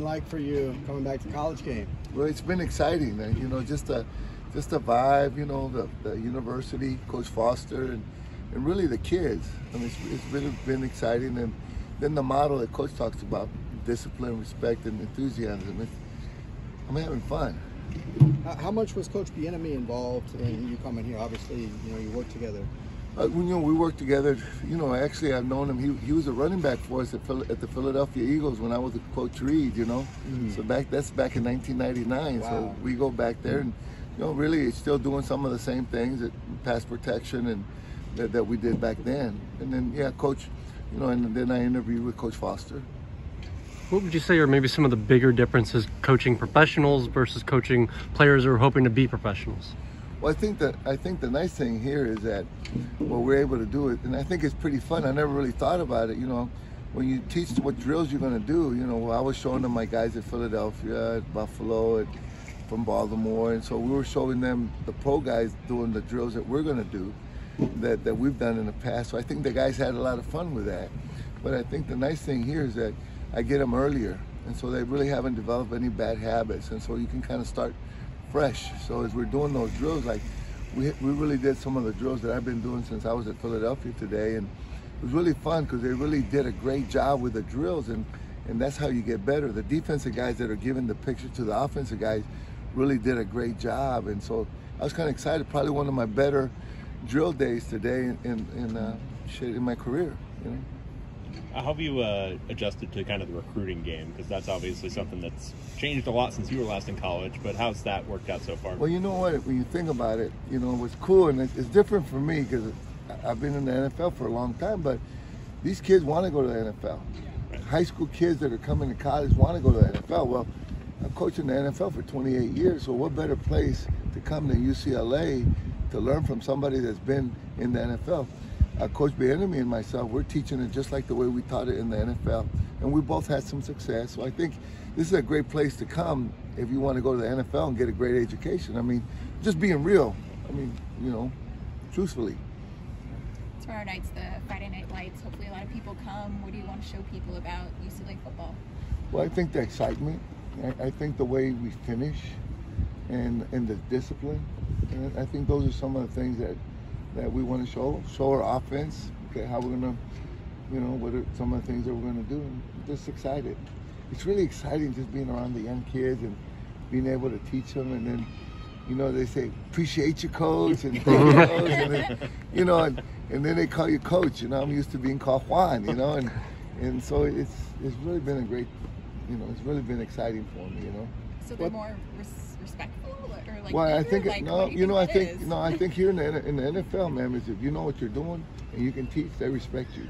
Like for you coming back to college game? Well, it's been exciting, you know, just the vibe, you know, the university, Coach Foster, and really the kids. I mean, it's really been exciting, and then the model that Coach talks about, discipline, respect, and enthusiasm. I'm having fun. How much was Coach Bieniemy involved in you coming here? Obviously, you know, you work together. You know, we worked together. You know, actually, I've known him. He was a running back for us at the Philadelphia Eagles when I was with Coach Reed. You know, so that's back in 1999. Wow. So we go back there, and you know, really, still doing some of the same things, pass protection, and that we did back then. And then, yeah, Coach. You know, and then I interviewed with Coach Foster. What would you say are maybe some of the bigger differences coaching professionals versus coaching players who are hoping to be professionals? Well, I think the nice thing here is that we're able to do it, and I think it's pretty fun. I never really thought about it. You know, when you teach what drills you're going to do, you know, I was showing them my guys at Philadelphia, at Buffalo, from Baltimore, and so we were showing them the pro guys doing the drills that we're going to do, that we've done in the past. So I think the guys had a lot of fun with that. But I think the nice thing here is that I get them earlier, and so they really haven't developed any bad habits, and so you can kind of start fresh. So as we're doing those drills, like we really did some of the drills that I've been doing since I was at Philadelphia today, and it was really fun because they really did a great job with the drills, and that's how you get better. The defensive guys that are giving the picture to the offensive guys really did a great job, and so I was kind of excited. Probably one of my better drill days today in my career. You know. How have you adjusted to kind of the recruiting game? Because that's obviously something that's changed a lot since you were last in college, but how's that worked out so far? Well, you know what, when you think about it, you know, what's cool, and it's different for me because I've been in the NFL for a long time, but these kids want to go to the NFL. Right. High school kids that are coming to college want to go to the NFL. Well, I've coached in the NFL for 28 years, so what better place to come than UCLA to learn from somebody that's been in the NFL? Coach Bieniemy and myself, we're teaching it just like the way we taught it in the NFL, and we both had some success. So I think this is a great place to come if you want to go to the NFL and get a great education. I mean, just being real. I mean, you know, truthfully. Tomorrow night's the Friday Night Lights. Hopefully a lot of people come. What do you want to show people about UCLA football? Well, I think the excitement. I think the way we finish and the discipline. And I think those are some of the things that we want to show our offense, okay, how we're going to, you know, what are some of the things that we're going to do, and I'm just excited. It's really exciting just being around the young kids and being able to teach them, and then, you know, they say, appreciate your coach, and thank you, coach, and then, you know, and then they call you coach, you know, I'm used to being called Juan, you know, and so it's really been a great, you know, it's really been exciting for me, you know. So they're more respectful, or like? Well, I think like, no, you know, I think here in the NFL, man, is if you know what you're doing and you can teach, they respect you.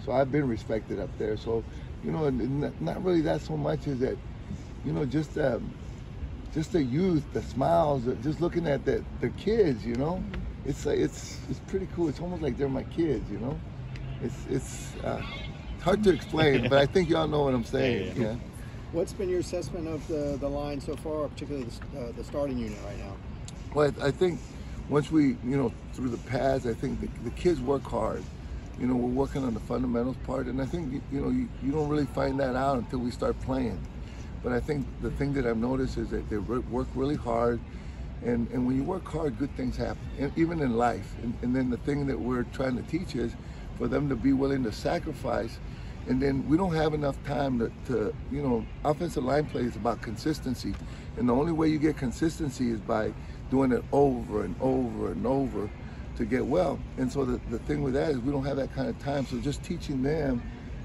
So I've been respected up there. So, you know, and not really that so much is that, you know, just the youth, the smiles, just looking at the kids, you know, it's pretty cool. It's almost like they're my kids, you know. It's hard to explain, but I think y'all know what I'm saying. Yeah. What's been your assessment of the line so far, particularly the starting unit right now? Well, I think once we, you know, through the pads, I think the kids work hard. You know, we're working on the fundamentals part, and I think, you know, you don't really find that out until we start playing. But I think the thing that I've noticed is that they work really hard, and when you work hard, good things happen, and even in life. And then the thing that we're trying to teach is for them to be willing to sacrifice. And then we don't have enough time to, you know, offensive line play is about consistency. And the only way you get consistency is by doing it over and over and over to get well. And so the thing with that is we don't have that kind of time. So just teaching them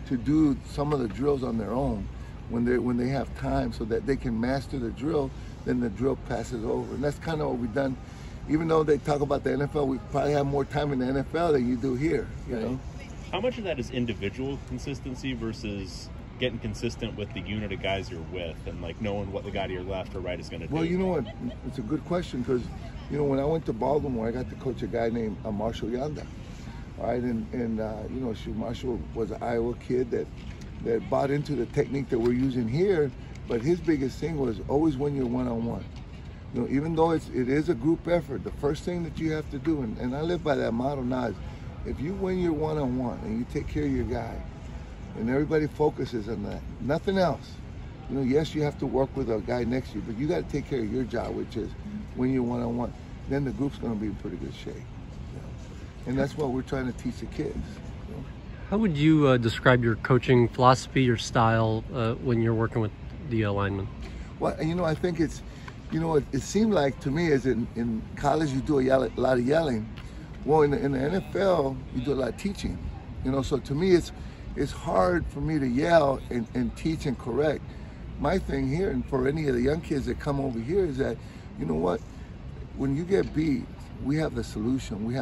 to do some of the drills on their own when they have time so that they can master the drill, then the drill passes over. And that's kind of what we've done. Even though they talk about the NFL, we probably have more time in the NFL than you do here, you know. How much of that is individual consistency versus getting consistent with the unit of guys you're with and like knowing what the guy to your left or right is going to do? Well, you know what? It's a good question because, you know, when I went to Baltimore, I got to coach a guy named Marshall Yanda. All right, and you know, Marshall was an Iowa kid that bought into the technique that we're using here, but his biggest thing was always win your one-on-one. You know, even though it is a group effort, the first thing that you have to do, and I live by that model now, is if you win your one-on-one and you take care of your guy, and everybody focuses on that, nothing else, You know, yes, you have to work with a guy next to you, but you got to take care of your job, which is when you're one-on-one. Then the group's going to be in pretty good shape. You know? And that's what we're trying to teach the kids. You know? How would you describe your coaching philosophy, your style, when you're working with the linemen? Well, you know, I think it's, you know, it seemed like to me as in college you do a lot of yelling. Well, in the NFL you do a lot of teaching. You know, so to me it's hard for me to yell and teach and correct. My thing here, and for any of the young kids that come over here, is that, you know what, when you get beat, we have the solution. We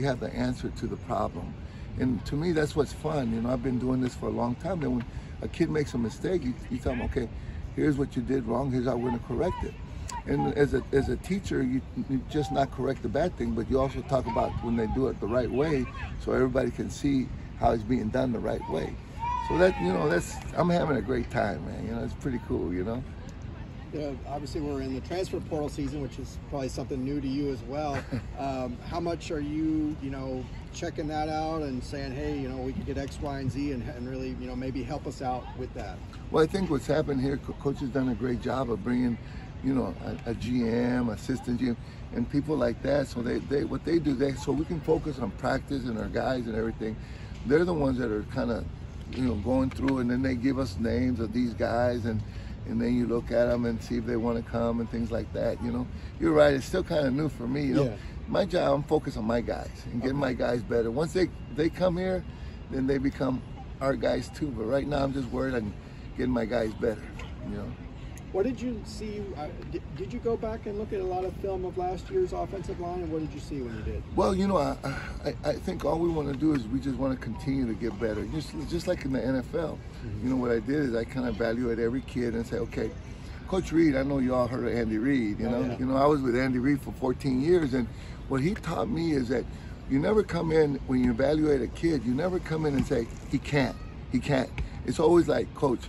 have the answer to the problem. And to me, that's what's fun. You know, I've been doing this for a long time. And when a kid makes a mistake, you tell them, okay, here's what you did wrong. Here's how we're going to correct it. And as a teacher, you just not correct the bad thing, but you also talk about when they do it the right way, so everybody can see how it's being done the right way. So that, you know, I'm having a great time, man. You know, it's pretty cool, you know. Obviously, we're in the transfer portal season, which is probably something new to you as well. How much are you, you know, checking that out and saying, hey, you know, we can get X, Y, and Z, and really, you know, maybe help us out with that? Well, I think what's happened here, Coach has done a great job of bringing, you know, a GM, assistant GM, and people like that. So what they do, so we can focus on practice and our guys and everything. They're the ones that are kind of, you know, going through, and then they give us names of these guys, and then you look at them and see if they want to come and things like that. You know, you're right. It's still kind of new for me. You know, my job, I'm focused on my guys and getting my guys better. Once they come here, then they become our guys too. But right now, I'm just worried on getting my guys better. You know. What did you see? Did you go back and look at a lot of film of last year's offensive line, and what did you see when you did? Well, you know, I think all we want to do is we just want to continue to get better, just like in the NFL. Mm-hmm. You know, what I did is I kind of evaluate every kid and say, okay, Coach Reed, I know you all heard of Andy Reid. You know, I was with Andy Reid for 14 years, and what he taught me is that you never come in when you evaluate a kid. You never come in and say he can't. It's always like, Coach,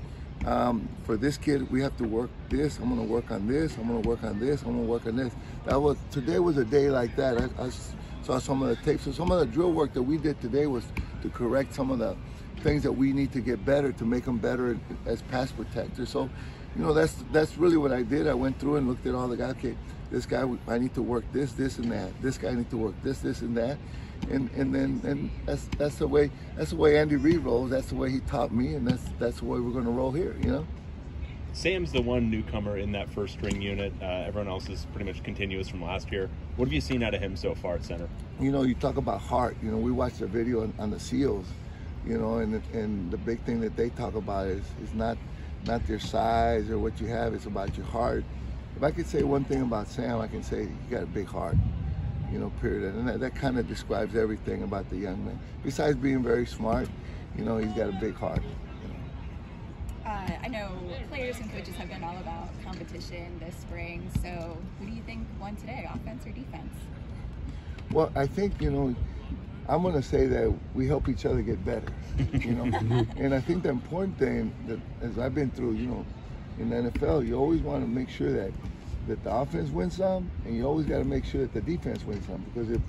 for this kid, we have to work this. I'm going to work on this. I'm going to work on this. I'm going to work on this. Today was a day like that. I saw some of the tapes. So some of the drill work that we did today was to correct some of the things that we need to get better to make them better as pass protectors. So, you know, that's really what I did. I went through and looked at all the guys. Okay, this guy, I need to work this, and that. This guy, I need to work this, and that. And that's the way Andy Reid rolls. That's the way he taught me, and that's the way we're going to roll here. You know. Sam's the one newcomer in that first string unit. Everyone else is pretty much continuous from last year. What have you seen out of him so far at center? You know, you talk about heart. You know, we watched a video on the SEALs. You know, and the big thing that they talk about is not their size or what you have. It's about your heart. If I could say one thing about Sam, I can say you got a big heart. You know, period. And that kind of describes everything about the young man. Besides being very smart, you know, he's got a big heart. You know. I know players and coaches have been all about competition this spring. So who do you think won today, offense or defense? Well, I think, you know, I'm going to say that we help each other get better, you know. And I think the important thing that, as I've been through, you know, in the NFL, you always want to make sure that the offense wins some, and you always got to make sure that the defense wins some. Because if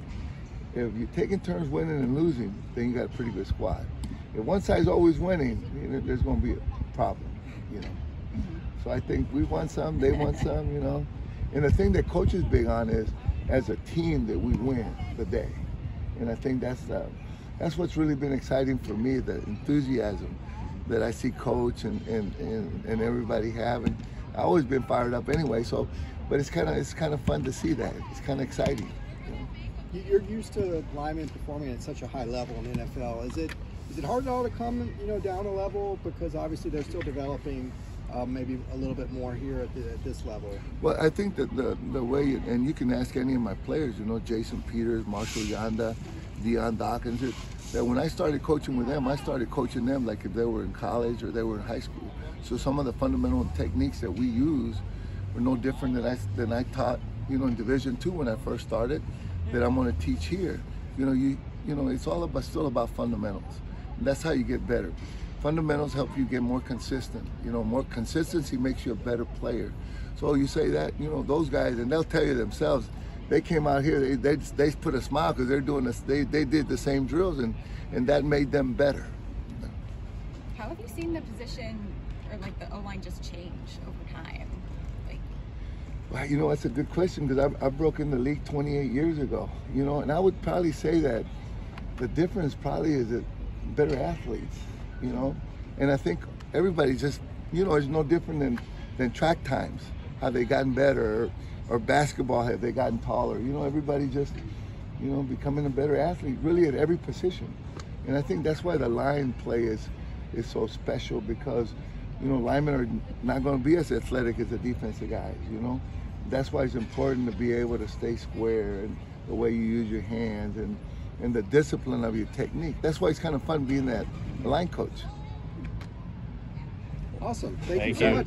you're taking turns winning and losing, then you got a pretty good squad. If one side's always winning, you know, there's going to be a problem, you know. So I think we won some, they won some, you know. And the thing that Coach is big on is, as a team, that we win the day. And I think that's what's really been exciting for me, the enthusiasm that I see Coach and everybody have. And I've always been fired up anyway, so, but it's kind of fun to see that. It's kind of exciting. You know? You're used to linemen performing at such a high level in the NFL. Is it hard at all to come, you know, down a level, because obviously they're still developing maybe a little bit more here at this level? Well, I think that the way, and you can ask any of my players, you know, Jason Peters, Marshall Yanda, Deion Dawkins, that when I started coaching with them, I started coaching them like if they were in college or they were in high school. So some of the fundamental techniques that we use were no different than I taught, you know, in Division II when I first started, that I'm going to teach here. You know, it's all still about fundamentals. And that's how you get better. Fundamentals help you get more consistent. You know, more consistency makes you a better player. So you say that, you know, those guys, and they'll tell you themselves, they came out here, they put a smile because they're doing this. They did the same drills, and that made them better. How have you seen the position or like the O-line just change over time? Like, well, you know, that's a good question, because I broke in the league 28 years ago, you know, and I would probably say that the difference probably is that better athletes, you know, and I think everybody just, you know, is no different than track times, how they gotten better, or basketball, have they gotten taller, you know, everybody just, you know, becoming a better athlete really at every position. And I think that's why the line play is so special, because, you know, linemen are not going to be as athletic as the defensive guys, you know. That's why it's important to be able to stay square, and the way you use your hands, and the discipline of your technique. That's why it's kind of fun being that line coach. Awesome. Thank you Thank so you. much.